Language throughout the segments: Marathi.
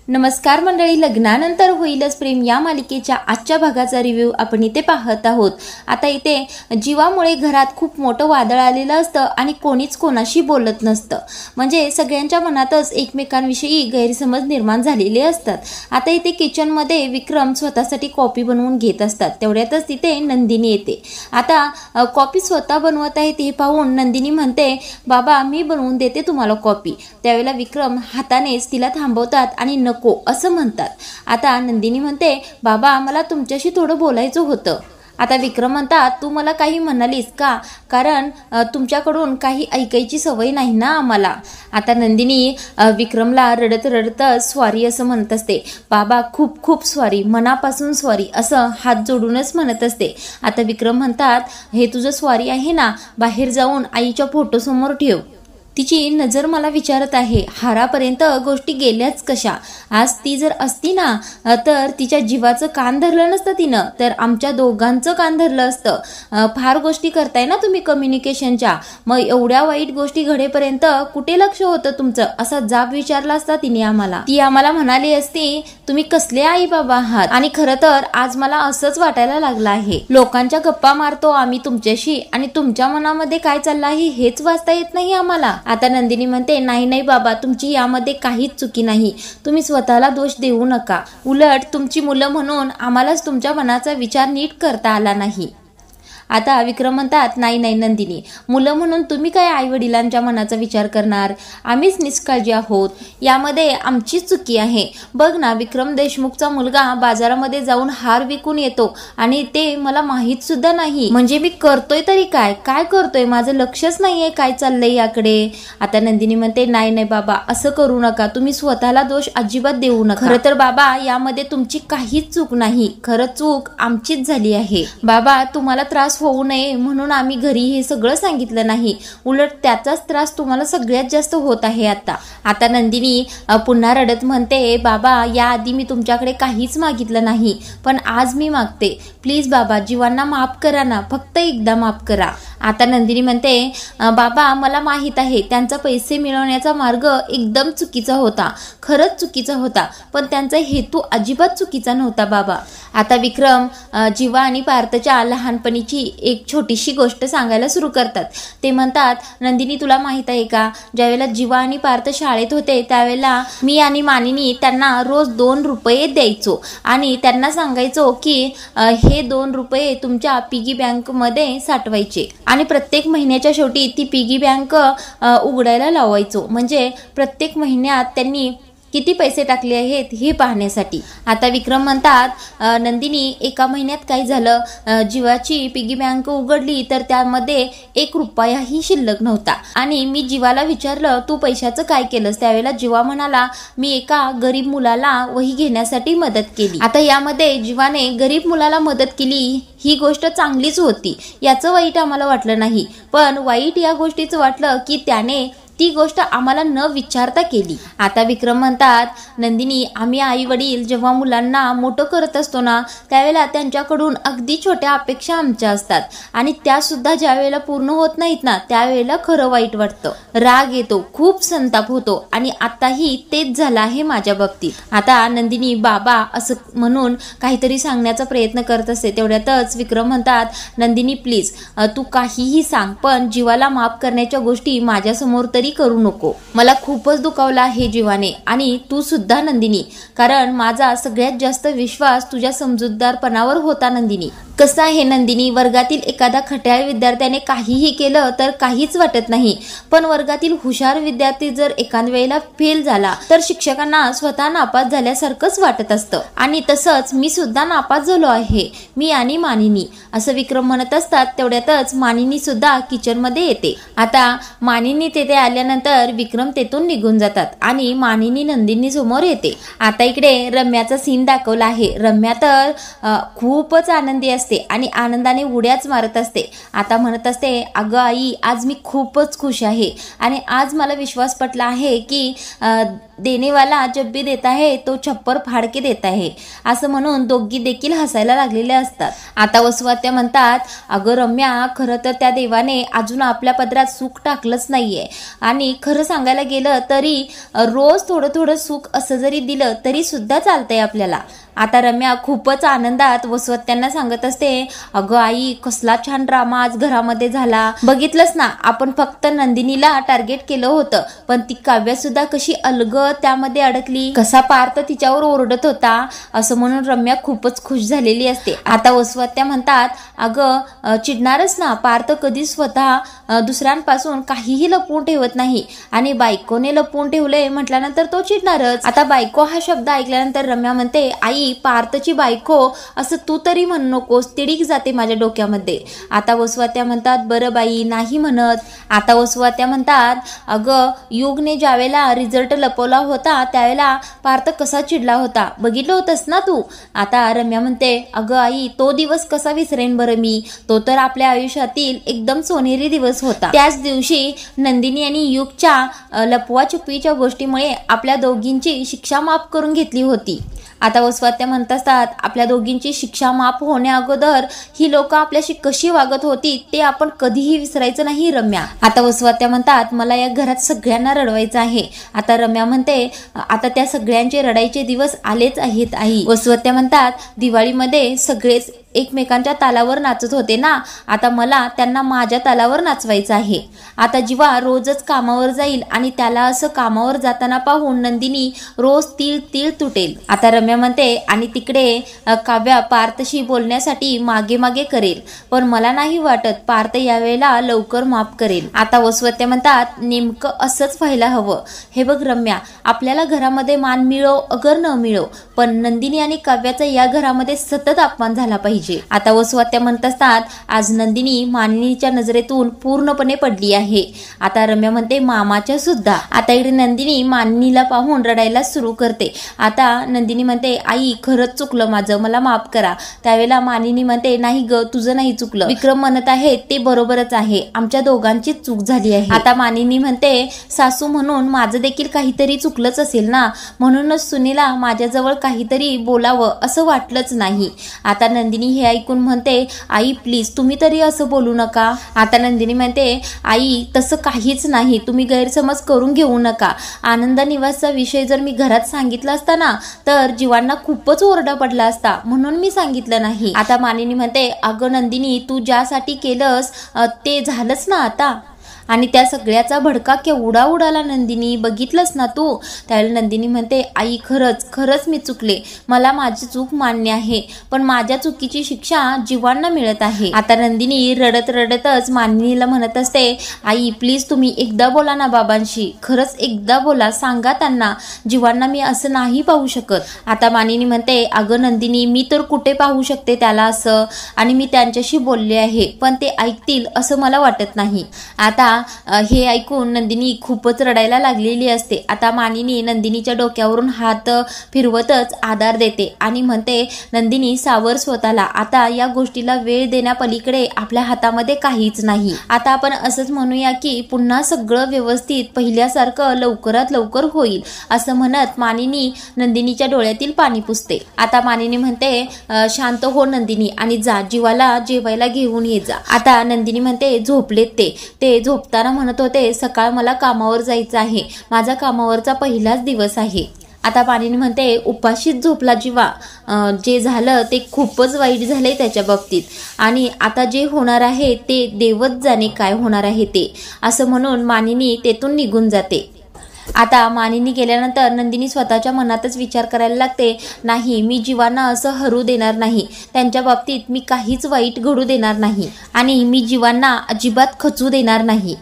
नमस्कार मंडळी, लग्नानंतर होईलच प्रेम या मालिकेच्या आजच्या भागाचा रिव्ह्यू आपण इथे पाहत आहोत। आता इथे जीवामुळे घरात खूप मोठं वादळ आलेलं असतं आणि कोणीच कोणाशी बोलत नसतं, म्हणजे सगळ्यांच्या मनातच एकमेकांविषयी गैरसमज निर्माण झालेले असतात। आता इथे किचनमध्ये विक्रम स्वतःसाठी कॉफी बनवून घेत असतात, तेवढ्यातच तिथे नंदिनी येते। आता कॉफी स्वतः बनवत आहे ते पाहून नंदिनी म्हणते, बाबा मी बनवून देते तुम्हाला कॉफी। त्यावेळेला विक्रम हातानेच तिला थांबवतात आणि नको असं म्हणतात। आता नंदिनी म्हणते, बाबा मला तुमच्याशी थोडं बोलायचं होतं। आता विक्रम म्हणतात, तू मला काही म्हणालीस का? कारण तुमच्याकडून काही ऐकायची सवय नाही ना आम्हाला। आता नंदिनी विक्रमला रडत रडत सॉरी असं म्हणत असते। बाबा खूप खूप सॉरी, मनापासून सॉरी असं हात जोडूनच म्हणत असते। आता विक्रम म्हणतात, हे तुझं सॉरी आहे ना, बाहेर जाऊन आईच्या फोटोसमोर ठेव। तिची नजर मला विचारत आहे, हारापर्यंत गोष्टी गेल्याच कशा? आज ती जर असती ना तर तिच्या जीवाचं कान धरलं नसतं तिनं, तर आमच्या दोघांचं कान धरलं असतं। फार गोष्टी करताय ना तुम्ही कम्युनिकेशनच्या, मग एवढ्या वाईट गोष्टी घडेपर्यंत कुठे लक्ष होतं तुमचं? असा जाब विचारला असता तिने आम्हाला। ती आम्हाला म्हणाली असती, तुम्ही कसले आई बाबा आहात? आणि खरं तर आज मला असंच वाटायला लागलं आहे, लोकांच्या गप्पा मारतो आम्ही तुमच्याशी आणि तुमच्या मनामध्ये काय चाललं आहे हेच वाचता येत नाही आम्हाला। आता नंदिनी म्हणते, नाही नाही बाबा, तुमची यामध्ये काहीच चुकी नाही, तुम्ही स्वतःला दोष देऊ नका। उलट तुमची मुलं म्हणून आम्हालाच तुमच्या मनाचा विचार नीट करता आला नाही। आता विक्रम म्हणतात, नाही नाही नंदिनी, मुलं म्हणून तुम्ही काय आई वडिलांच्या मनाचा विचार करणार? आम्हीच निष्काळजी आहोत, यामध्ये आमचीच चुकी आहे। बघ ना, विक्रम देशमुखचा मुलगा बाजारामध्ये जाऊन हार विकून येतो आणि ते मला माहित सुद्धा नाही, म्हणजे मी करतोय तरी काय? काय करतोय? माझं लक्षच नाहीये काय चाललंय याकडे। आता नंदिनी म्हणते, नाही नाही बाबा, असं करू नका, तुम्ही स्वतःला दोष अजिबात देऊ नका। खरं तर बाबा यामध्ये तुमची काहीच चूक नाही, खरं चूक आमचीच झाली आहे। बाबा तुम्हाला त्रास होऊ नये म्हणून आम्ही घरी हे सगळं सांगितलं नाही, उलट त्याचाच त्रास तुम्हाला सगळ्यात जास्त होत आहे आता। आता नंदिनी पुन्हा रडत म्हणते, बाबा याआधी मी तुमच्याकडे काहीच मागितलं नाही, पण आज मी मागते, प्लीज बाबा जीवांना माफ करा ना, फक्त एकदा माफ करा। आता नंदिनी म्हणते, बाबा मला माहित आहे त्यांचा पैसे मिळवण्याचा मार्ग एकदम चुकीचा होता, खरंच चुकीचा होता, पण त्यांचा हेतू अजिबात चुकीचा नव्हता बाबा। आता विक्रम जीवा आणि पार्थच्या लहानपणीची एक छोटीशी गोष्ट सांगायला सुरू करतात। ते म्हणतात, नंदिनी तुला माहित आहे का, ज्यावेळेला जीवा आणि पार्थ शाळेत होते त्यावेळेला मी आणि मानिनी त्यांना रोज 2 रुपये द्यायचो आणि त्यांना सांगायचो की हे 2 रुपये तुमच्या पिगी बँक मध्ये साठवायचे आणि प्रत्येक महिन्याच्या शेवटी ती पिगी बँक उघडायला लावायचो, म्हणजे प्रत्येक महिन्यात त्यांनी किती पैसे टाकले आहेत हे पाहण्यासाठी। आता विक्रम म्हणतात, नंदिनी एका महिन्यात काय झालं, जीवाची पिगी बँक उघडली तर त्यामध्ये 1 रुपयाही शिल्लक नव्हता आणि मी जीवाला विचारलं तू पैशाचं काय केलंस? त्यावेळेला जीवा म्हणाला, मी एका गरीब मुलाला वही घेण्यासाठी मदत केली। आता यामध्ये जीवाने गरीब मुलाला मदत केली ही गोष्ट चांगलीच होती, याचं वाईट आम्हाला वाटलं नाही, पण वाईट या गोष्टीचं वाटलं की त्याने ती गोष्ट आम्हाला न विचारता केली। आता विक्रम म्हणतात, नंदिनी आम्ही आई वडील जेव्हा मुलांना मोठं करत असतो ना त्यावेळेला त्यांच्याकडून अगदी छोट्या अपेक्षा आमच्या असतात आणि त्या सुद्धा ज्या वेळेला पूर्ण होत नाहीत ना त्यावेळेला खरं वाईट वाटतं, राग येतो, खूप संताप होतो आणि आताही तेच झालं आहे माझ्या बाबतीत। आता नंदिनी बाबा असं म्हणून काहीतरी सांगण्याचा प्रयत्न करत असते, तेवढ्यातच विक्रम म्हणतात, नंदिनी प्लीज तू काहीही सांग, पण जीवाला माफ करण्याच्या गोष्टी माझ्यासमोर तरी करू नको। मला खूपच दुखावला आहे जीवाने आणि तू सुद्धा नंदिनी, कारण माझा सगळ्यात जास्त विश्वास तुझ्या समजूतदारपणावर होता नंदिनी। कसं आहे नंदिनी, वर्गातील एखादा खट्याळ विद्यार्थ्याने काहीही केलं तर काहीच वाटत नाही, पण वर्गातील हुशार विद्यार्थी जर एखाद वेळेला फेल झाला तर शिक्षकांना स्वतः नापास झाल्यासारखंच वाटत असतं आणि तसंच मी सुद्धा नापास झालो आहे, मी आणि मानिनी, असं विक्रम म्हणत असतात। तेवढ्यातच मानिनी सुद्धा किचन मध्ये येते। आता मानिनी तेथे आल्यानंतर विक्रम तेथून निघून जातात आणि मानिनी नंदिनी समोर येते। आता इकडे रम्याचा सीन दाखवला आहे। रम्या तर खूपच आनंदी असते आणि आनंदाने उड्याच मारत असते। आता म्हणत असते, अगं आई आज मी खूपच खुश आहे आणि आज मला विश्वास पटला आहे की देनेवाला जब भी देता है तो छप्पर फाड़ के देता है, असं म्हणून दोघी देखील हसायला लागलेले असतात। आता वसुआत्या म्हणतात, अगं रम्या खरं तर त्या देवाने अजून आपल्या पदरात सुख टाकलंच नाहीये आणि खरं सांगायला गेलं तरी रोज थोडं थोडं सुख असं जरी दिलं तरी सुद्धा चालतंय आपल्याला. आता रम्या खूपच आनंदात वसवत्यांना सांगत असते, अगं आई, कसला छान ड्रामा आज घरामध्ये झाला. बघितलंस ना, आपण फक्त नंदिनीला टार्गेट केलं होतं, पण ती काव्या सुद्धा कशी अलगद त्यामध्ये अडकली, कसा पार्थ तिच्यावर ओरडत होता, असं म्हणून रम्या खूपच खुश झालेली असते. आता वसवत्या म्हणतात, अगं चिडणारच ना, पार्थ कधी स्वतः दुसऱ्यांपासून काहीही लपवून ठेवत नाही आणि बायकोने लपवून ठेवलंय म्हटल्यानंतर तो चिडणारच. आता बायको हा शब्द ऐकल्यानंतर रम्या म्हणते, आई, पार्थची बायको असं तू तरी म्हणू नकोस, तिडीक जाते माझ्या डोक्यामध्ये. आता वसवात्या म्हणतात, बरं बाई, नाही म्हणत. आता वसवात्या म्हणतात, अगं युगने ज्यावेळेला रिझल्ट लपवला होता त्यावेळेला पार्थ कसा चिडला होता, बघितलं होतंस ना तू. आता रम्या म्हणते, अगं आई, तो दिवस कसा विसरेन बरं मी, तो तर आपल्या आयुष्यातील एकदम सोनेरी दिवस होता. त्याच दिवशी नंदिनी आणि युगच्या लपवाछुपीच्या गोष्टीमुळे आपल्या दोघींची शिक्षा माफ करून घेतली होती. आता वसवात्या म्हणत असतात, आपल्या दोघींची शिक्षा माफ होण्या अगोदर ही लोक आपल्याशी कशी वागत होती ते आपण कधीही विसरायचं नाही रम्या. आता वसवात्या म्हणतात, मला या घरात सगळ्यांना रडवायचं आहे. आता रम्या म्हणते, आता त्या सगळ्यांचे रडायचे दिवस आलेच आहेत आई. वसवात्या म्हणतात, दिवाळीमध्ये सगळेच एकमेकांच्या तालावर नाचत होते ना, आता मला त्यांना माझ्या तालावर नाचवायचं आहे. आता जीवा रोजच कामावर जाईल आणि त्याला असं कामावर जाताना पाहून नंदिनी रोज तीळ तीळ तुटेल. आता रम्या म्हणते, आणि तिकडे काव्या पार्थशी बोलण्यासाठी मागे मागे करेल, पण मला नाही वाटत पार्थ यावेळेला लवकर माफ करेल. आता वसवत्या म्हणतात, नेमकं असंच व्हायला हवं. हे बघ रम्या, आपल्याला घरामध्ये मान मिळो अगर न मिळो, पण नंदिनी आणि काव्याचा या घरामध्ये सतत अपमान झाला पाहिजे. आता वसवात्या म्हणत असतात, आज नंदिनी मानिनीच्या नजरेतून पूर्णपणे पडली आहे. आता रम्या म्हणते, मामाच्या सुद्धा. आता इकडे नंदिनी मानिनीला पाहून रडायला सुरू करते. आता नंदिनी म्हणते, आई, खरंच चुकलं माझं, मला माफ करा. त्यावेळेला मानिनी म्हणते, नाही ग, तुझं नाही चुकलं, विक्रम म्हणत आहे ते बरोबरच आहे, आमच्या दोघांची चूक झाली आहे. आता मानिनी म्हणते, सासू म्हणून माझं देखील काहीतरी चुकलंच असेल ना, म्हणूनच सुनीला माझ्याजवळ काहीतरी बोलावं असं वाटलंच नाही. आता नंदिनी हे ऐकून म्हणते, आई प्लीज तुम्ही तरी असं बोलू नका. आता नंदिनी म्हणते, आई तसं काहीच नाही, तुम्ही गैरसमज करून घेऊ नका. आनंद निवासचा विषय जर मी घरात सांगितला असता ना तर जीवांना खूपच ओरडा पडला असता, म्हणून मी सांगितलं नाही. आता मानिनी म्हणते, अगं नंदिनी, तू ज्यासाठी केलंस ते झालंच ना आता, आणि त्या सगळ्याचा भडका केवढा उडाला नंदिनी, बघितलंस ना तू. त्यावेळेला नंदिनी म्हणते, आई खरंच मी चुकले, मला माझी चूक मान्य आहे, पण माझ्या चुकीची शिक्षा जीवांना मिळत आहे. आता नंदिनी रडत रडतच मानिनीला म्हणत असते, आई प्लीज तुम्ही एकदा बोला ना बाबांशी, खरंच एकदा बोला, सांगा त्यांना, जीवांना मी असं नाही पाहू शकत. आता मानिनी म्हणते, अगं नंदिनी, मी तर कुठे पाहू शकते त्याला असं, आणि मी त्यांच्याशी बोलले आहे, पण ते ऐकतील असं मला वाटत नाही. आता हे ऐकून नंदिनी खूपच रडायला लागलेली असते. आता मानिनी नंदिनीच्या डोक्यावरून हात फिरवतच आधार देते आणि म्हणते, नंदिनी सावर स्वतःला, आता या गोष्टीला वेळ देण्यापलीकडे आपल्या हातामध्ये काहीच नाही. आता आपण असंच म्हणूया की पुन्हा सगळं व्यवस्थित पहिल्यासारखं लवकरात लवकर होईल, असं म्हणत मानिनी नंदिनीच्या डोळ्यातील पाणी पुसते. आता मानिनी म्हणते, शांत हो नंदिनी आणि जा, जीवाला जेवायला घेऊन ये जा. आता नंदिनी म्हणते, झोपलेत ते झोपताना म्हणत होते, सकाळ मला कामावर जायचं आहे, माझा कामावरचा पहिलाच दिवस आहे. आता मानिनी म्हणते, उपाशीच झोपला जीवा, जे झालं ते खूपच वाईट झालंय त्याच्या बाबतीत, आणि आता जे होणार आहे ते देवच जाणे काय होणार आहे ते, असं म्हणून मानिनी तेथून निघून जाते. आता मानिनी गेल्यानंतर नंदिनी स्वतःच्या मनातच विचार करायला लागते, नाही, मी जीवांना असं हरू देणार नाही, त्यांच्या बाबतीत मी काहीच वाईट घडू देणार नाही, आणि मी जीवांना अजिबात खचू देणार नाही.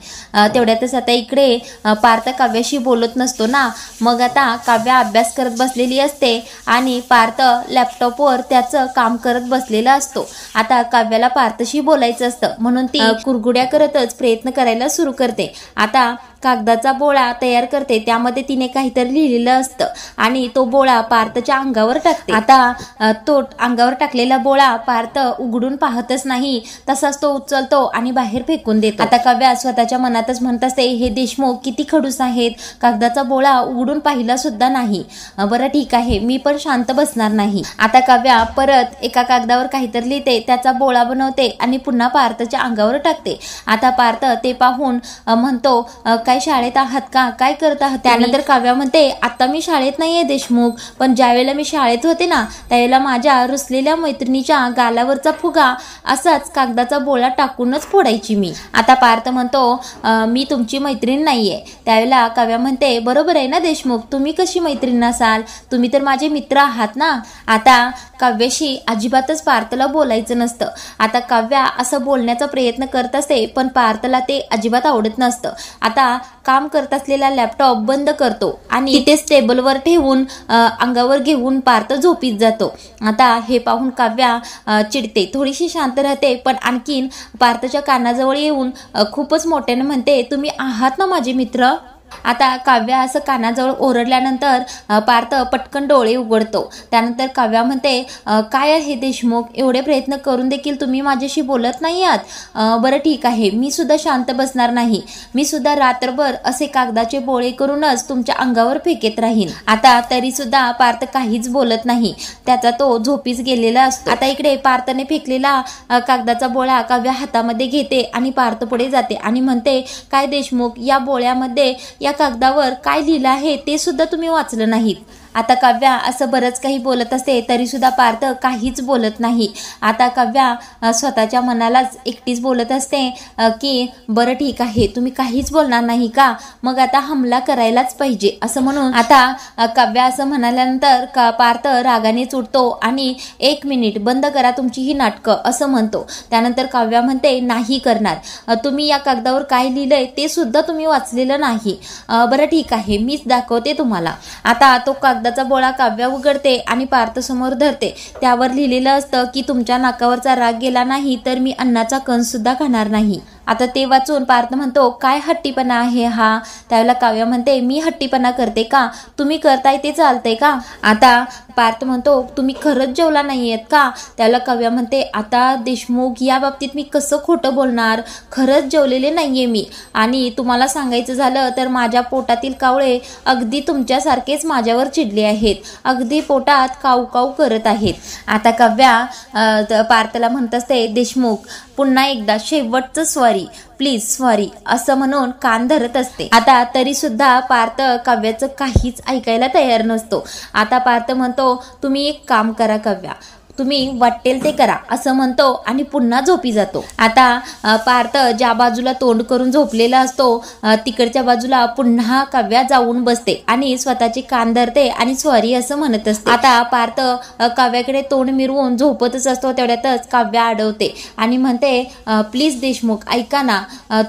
तेवढ्यातच आता इकडे पार्थ काव्याशी बोलत नसतो ना, मग आता काव्या अभ्यास करत बसलेली असते आणि पार्थ लॅपटॉपवर त्याचं काम करत बसलेला असतो. आता काव्याला पार्थशी बोलायचं असतं म्हणून ती कुरगुड्या करतच प्रयत्न करायला सुरू करते. आता कागदाचा बोळा तयार करते, त्यामध्ये तिने काहीतरी लिहिलेलं असतं आणि तो बोळा पार्थच्या अंगावर टाकते. आता तो अंगावर टाकलेला बोळा पार्थ उघडून पाहतच नाही, तसाच तो उचलतो आणि बाहेर फेकून देतो. आता काव्या स्वतःच्या मनातच म्हणत असते, हे देशमुख किती खडूस आहेत, कागदाचा बोळा उघडून पाहिला सुद्धा नाही. बरं ठीक आहे, मी पण शांत बसणार नाही. आता काव्या परत एका कागदावर काहीतरी लिहिते, त्याचा बोळा बनवते आणि पुन्हा पार्थच्या अंगावर टाकते. आता पार्थ ते पाहून म्हणतो, काय शाळेत आहात का, काय करत आहात? त्यानंतर काव्या म्हणते आता मी शाळेत नाहीये देशमुख, पण ज्यावेळेला मी शाळेत होते ना त्यावेळेला माझ्या रुसलेल्या मैत्रिणीच्या गालावरचा फुगा असाच कागदाचा बोळा टाकूनच फोडायची मी. आता पार्थ म्हणतो मी तुमची मैत्रीण नाहीये. त्यावेळेला काव्या म्हणते बरोबर आहे ना देशमुख, तुम्ही कशी मैत्रीण असाल, तुम्ही तर माझे मित्र आहात ना. आता काव्याशी अजिबातच पार्थला बोलायचं नसतं. आता काव्या असं बोलण्याचा प्रयत्न करत असते पण पार्थला ते अजिबात आवडत नसतं. आता काम करत असलेला लॅपटॉप बंद करतो आणि तिथेच टेबलवर ठेवून अंगावर घेऊन पार्थ झोपीत जातो. आता हे पाहून काव्या चिडते, थोडीशी शांत राहते, पण आणखीन पार्थच्या कानाजवळ येऊन खूपच मोठ्याने म्हणते तुम्ही आहात ना माझे मित्र. आता काव्या असं कानाजवळ ओरडल्यानंतर पार्थ पटकन डोळे उघडतो. त्यानंतर काव्या म्हणते काय आहे देशमुख, एवढे प्रयत्न करून देखील तुम्ही माझ्याशी बोलत नाही आहात. बरं ठीक आहे, मी सुद्धा शांत बसणार नाही. मी सुद्धा रात्रभर असे कागदाचे बोळे करूनच तुमच्या अंगावर फेकेत राहीन. आता तरी सुद्धा पार्थ काहीच बोलत नाही, त्याचा तो झोपीच गेलेला असतो. आता इकडे पार्थने फेकलेला कागदाचा बोळा काव्या हातामध्ये घेते आणि पार्थ पुढे जाते आणि म्हणते काय देशमुख, या बोळ्यामध्ये या कागदावर काय लिहिलं आहे ते सुद्धा तुम्ही वाचलं नाहीत. आता काव्या असं बरंच काही बोलत असते तरी सुद्धा पार्थ काहीच बोलत नाही. आता काव्या स्वतःच्या मनालाच एकटीच बोलत असते की बरं ठीक आहे, तुम्ही काहीच बोलणार नाही का, मग आता हमला करायलाच पाहिजे असं म्हणून आता काव्या असं म्हणाल्यानंतर पार्थ रागानेच उठतो आणि 1 मिनिट बंद करा तुमची ही नाटकं असं म्हणतो. त्यानंतर काव्या म्हणते नाही करणार, तुम्ही या कागदावर काय लिहिलंय ते सुद्धा तुम्ही वाचलेलं नाही. बरं ठीक आहे, मीच दाखवते तुम्हाला. आता तो कागदाचा बोळा काव्या उघडते आणि पार्थ समोर धरते. त्यावर लिहिलेलं असतं की तुमच्या नाकावरचा राग गेला नाही तर मी अन्नाचा कण सुद्धा खाणार नाही. आता ते वाचून पार्थ म्हणतो काय हट्टीपणा आहे हा. त्यावेळेला काव्या म्हणते मी हट्टीपणा करते का, तुम्ही करताय ते चालतंय का. आता पार्थ म्हणतो तुम्ही खरंच जेवला नाहीयेत का. त्यावेळेला काव्या म्हणते आता देशमुख या बाबतीत मी कसं खोटं बोलणार, खरंच जेवलेले नाहीये मी. आणि तुम्हाला सांगायचं झालं तर माझ्या पोटातील कावळे अगदी तुमच्यासारखेच माझ्यावर चिडले आहेत, अगदी पोटात काऊ काऊ करत आहेत. आता काव्या पार्थला म्हणत असते देशमुख पुन्हा एकदा शेवटचं सॉरी प्लीज सॉरी असं म्हणून कान धरत असते. आता तरी सुद्धा पार्थ काव्याचं काहीच ऐकायला तयार नसतो. आता पार्थ म्हणतो तुम्ही एक काम करा काव्या, तुम्ही वाटेल ते करा असं म्हणतो आणि पुन्हा झोपी जातो. आता पार्थ ज्या बाजूला तोंड करून झोपलेला असतो तिकडच्या बाजूला पुन्हा काव्या जाऊन बसते आणि स्वतःचे कान धरते आणि सॉरी असं म्हणत असते. आता पार्थ काव्याकडे तोंड मिरवून झोपतच असतो. तेवढ्यातच काव्या अडवते आणि म्हणते प्लीज देशमुख ऐका ना,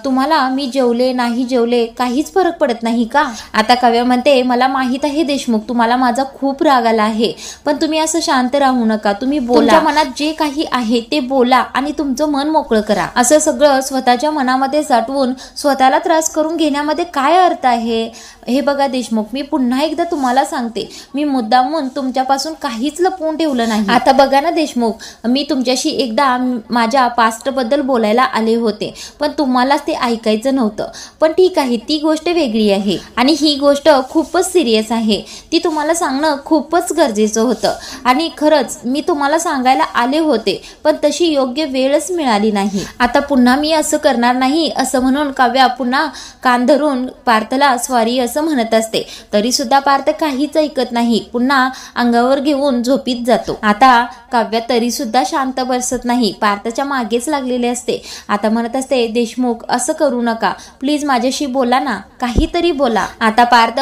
तुम्हाला मी जेवले नाही जेवले काहीच फरक पडत नाही का. आता काव्या म्हणते मला माहित आहे देशमुख तुम्हाला माझा खूप राग आला आहे, पण तुम्ही असं शांत राहू नका, तुम्ही बोला, मनात जे काही आहे ते बोला आणि तुमचं मन मोकळं करा. असं सगळं स्वतःच्या मनामध्ये साठवून स्वतःला त्रास करून घेण्यामध्ये काय अर्थ आहे. हे बघा देशमुख, मी पुन्हा एकदा तुम्हाला सांगते, मी मुद्दामून तुमच्यापासून काहीच लपवून ठेवलं नाही. आता बघा ना देशमुख, मी तुमच्याशी एकदा माझ्या पास्ट बद्दल बोलायला आले होते पण तुम्हालाच ते ऐकायचं नव्हतं. पण ठीक आहे, ती गोष्ट वेगळी आहे आणि ही गोष्ट खूपच सिरियस आहे, ती तुम्हाला सांगणं खूपच गरजेचं होतं. आणि खरंच मी तुम्हाला सांगायला आले होते पण तशी योग्य वेळच मिळाली नाही. आता पुन्हा मी असं करणार नाही असं म्हणून काव्या पुन्हा कान धरून पार्थला सॉरी असं म्हणत असते. तरी सुद्धा पार्थ काहीच ऐकत नाही, पुन्हा अंगावर घेऊन झोपीत जातो. आता काव्या तरी सुद्धा शांत बसत नाही, पार्थच्या मागेच लागलेले असते. आता म्हणत असते देशमुख असं करू नका, प्लीज माझ्याशी बोला ना, काहीतरी बोला. आता पार्थ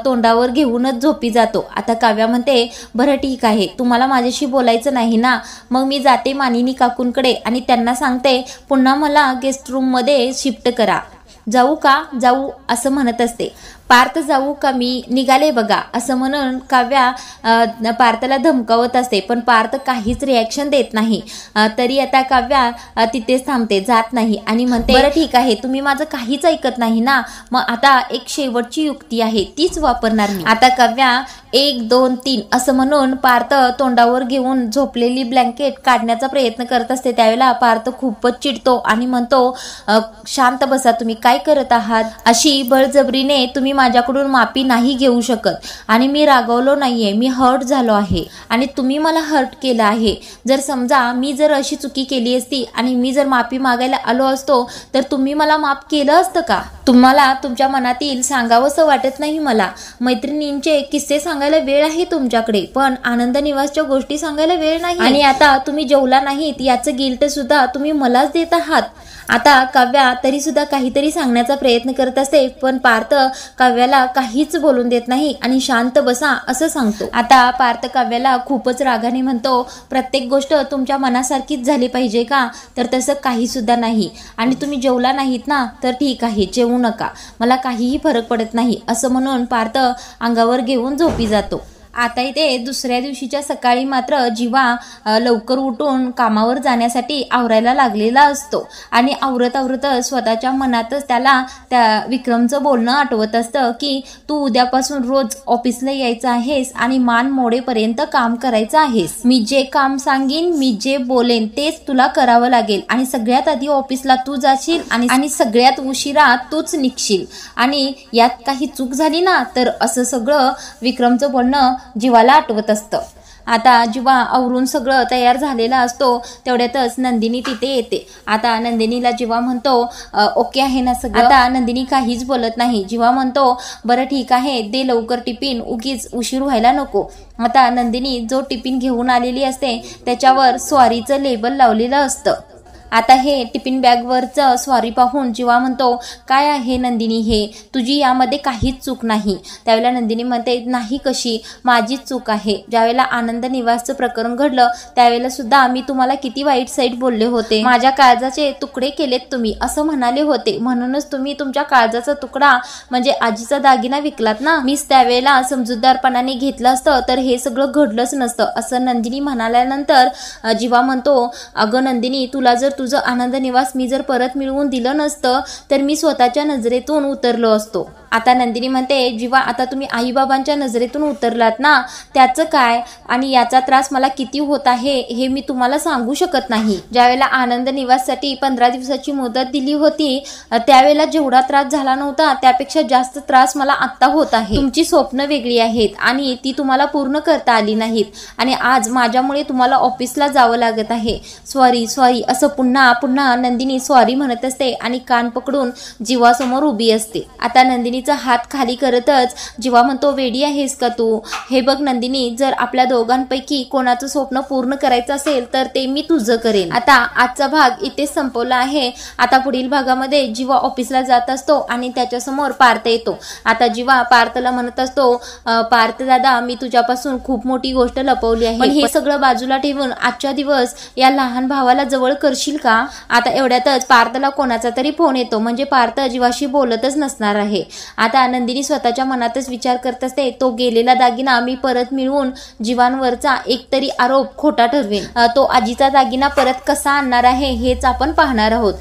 तोंडावर घेऊनच झोपी जातो. आता काव्या म्हणते बरं ठीक आहे, तुम्हाला माझ्याशी बोलायचं नाही ना, मग मी जाते मानिनी काकूंकडे आणि त्यांना सांगते पुन्हा मला गेस्ट रूम मध्ये शिफ्ट करा. जाऊ का जाऊ असं म्हणत असते. पार्थ जाऊ का मी निघाले बघा असं म्हणून काव्या पार्थला धमकावत असते पण पार्थ काहीच रिॲक्शन देत नाही. तरी आता काव्या तिथेच थांबते, जात नाही आणि म्हणते बरं ठीक आहे, तुम्ही माझं काहीच ऐकत नाही ना, मग आता एक शेवटची युक्ती आहे तीच वापरणार मी. आता काव्या 1 2 3 असं म्हणून पार्थ तोंडावर घेऊन झोपलेली ब्लँकेट काढण्याचा प्रयत्न करत असते. त्यावेळेला पार्थ खूपच चिडतो आणि म्हणतो शांत बसा, तुम्ही काय करत आहात, अशी बळजबरीने तुम्ही माझ्याकडून माफी नाही घेऊ शकत आणि मी रागवलो नाहीये, मी हर्ट झालो आहे आणि तुम्ही मला हर्ट केलं आहे. जर समजा मी जर अशी चुकी केली असती आणि मी जर माफी मागायला आलो असतो तर तुम्ही मला माफ केलं असतं का? तुम्हाला तुमच्या मनातील सांगावंसं वाटत नाही मला. मैत्रिणींचे किस्से सांगायला वेळ आहे तुमच्याकडे, पण आनंद निवासच्या गोष्टी सांगायला वेळ नाही. आणि आता तुम्ही जेवला नाहीत याचं गिल्ट सुद्धा तुम्ही मलाच देत आहात. आता काव्या तरी सुद्धा काहीतरी सांगण्याचा प्रयत्न करत असते, पण पार्थ काव्याला काहीच बोलून देत नाही आणि शांत बसा असं सांगतो. आता पार्थ काव्याला खूपच रागाने म्हणतो, प्रत्येक गोष्ट तुमच्या मनासारखीच झाली पाहिजे का? तर तसं काही सुद्धा नाही. आणि तुम्ही जेवला नाहीत ना तर ठीक आहे, जेवू नका, मला काहीही फरक पडत नाही असं म्हणून पार्थ अंगावर घेऊन झोपी जातो. आता इथे दुसऱ्या दिवशीच्या सकाळी मात्र जीवा लवकर उठून कामावर जाण्यासाठी आवरायला लागलेला असतो आणि आवरत स्वतःच्या मनातच त्याला त्या विक्रमचं बोलणं आठवत असतं की तू उद्यापासून रोज ऑफिसला यायचं आहेस आणि मान मोडेपर्यंत काम करायचं आहेस. मी जे काम सांगेन, मी जे बोलेन तेच तुला करावं लागेल आणि सगळ्यात आधी ऑफिसला तू जाशील आणि सगळ्यात उशिरा तूच निघशील आणि यात काही चूक झाली ना तर असं सगळं विक्रमचं बोलणं जीवाला आठवत असतं. आता जीवा आवरून सगळं तयार झालेला असतो तेवढ्यातच नंदिनी तिथे येते. आता नंदिनीला जीवा म्हणतो ओके आहे ना सगळं? आता नंदिनी काहीच बोलत नाही. जीवा म्हणतो बरं ठीक आहे, दे लवकर टिफिन, उगीच उशीर व्हायला नको. आता नंदिनी जो टिफिन घेऊन आलेली असते त्याच्यावर स्वारीचं लेबल लावलेलं असतं. आता हे टिफिन बॅगवरचं स्वारी पाहून जीवा म्हणतो काय आहे नंदिनी, हे तुझी यामध्ये काहीच चूक नाही. त्यावेळेला नंदिनी म्हणते नाही कशी, माझीच चूक आहे. ज्यावेळेला आनंद निवासचं प्रकरण घडलं त्यावेळेला सुद्धा मी तुम्हाला किती वाईट साईड बोलले होते, माझ्या काळजाचे तुकडे केलेत तुम्ही असं म्हणाले होते, म्हणूनच तुम्ही तुमच्या काळजाचा तुकडा म्हणजे आजीचा दागिना विकलात ना. मीच त्यावेळेला समजूतदारपणाने घेतलं असतं तर हे सगळं घडलंच नसतं असं नंदिनी म्हणाल्यानंतर जीवा म्हणतो अगं नंदिनी, तुला जर तुझं आनंद निवास मी जर परत मिळवून दिलं नसतं तर मी स्वतःच्या नजरेतून उतरलो असतो. आता नंदिनी म्हणते जीवा, आता तुम्ही आईबाबांच्या नजरेतून उतरलात ना, त्याचं काय आणि याचा त्रास मला किती होत आहे हे मी तुम्हाला सांगू शकत नाही. ज्यावेळेला आनंद निवाससाठी 15 दिवसाची मुदत दिली होती त्यावेळेला जेवढा त्रास झाला नव्हता त्यापेक्षा जास्त त्रास मला आत्ता होत आहे. तुमची स्वप्न वेगळी आहेत आणि ती तुम्हाला पूर्ण करता आली नाहीत आणि आज माझ्यामुळे तुम्हाला ऑफिसला जावं लागत आहे. सॉरी असं पुन्हा नंदिनी सॉरी म्हणत असते आणि कान पकडून जीवासमोर उभी असते. आता नंदिनी हात खाली करतच जीवा म्हणतो वेडी आहेस का तू? हे बघ नंदिनी, जर आपल्या दोघांपैकी कोणाचं स्वप्न पूर्ण करायचं असेल तर ते मी तुझं करेन. आता आजचा भाग इथेच संपवला आहे. आता पुढील भागामध्ये जीवा ऑफिसला जात असतो आणि त्याच्यासमोर पार्थ येतो. आता जीवा पार्थला म्हणत असतो पार्थ दादा, मी तुझ्यापासून खूप मोठी गोष्ट लपवली आहे, पण हे सगळं बाजूला ठेवून आजच्या दिवस या लहान भावाला जवळ करशील का? आता एवढ्यातच पार्थला कोणाचा तरी फोन येतो, म्हणजे पार्थ जीवाशी बोलतच नसणार आहे. आता नंदिनी स्वतःच्या मनातच विचार करत असते तो गेलेला दागिना मी परत मिळवून जीवांवरचा एकतरी आरोप खोटा ठरवेन. तो आजीचा दागिना परत कसा आणणार आहे हेच आपण पाहणार आहोत.